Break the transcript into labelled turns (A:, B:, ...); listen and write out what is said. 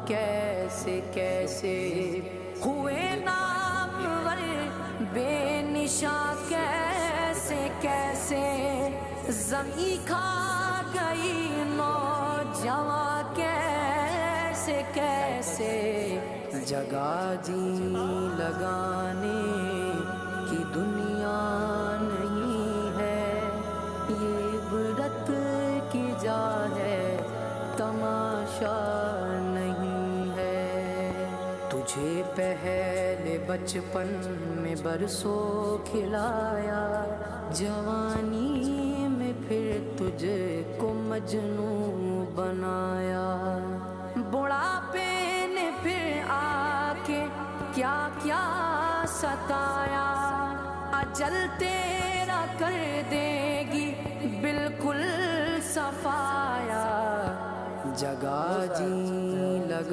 A: کیسے کیسے ہوئے نامور بے نشاں، کیسے کیسے زمیں کھا گئی نوجواں، کیسے کیسے جگہ جی لگانے کی دنیا نہیں ہے، یہ عبرت کی جا ہے تماشا نہیں ہے۔ تجھے پہلے بچپن میں برسوں کھلایا، جوانی میں پھر تجھ کو مجنوں بنایا، بڑھاپے نے پھر آ کے کیا کیا ستایا، اجل تیرا کر دے گی بالکل صفایا، جگہ جی لگا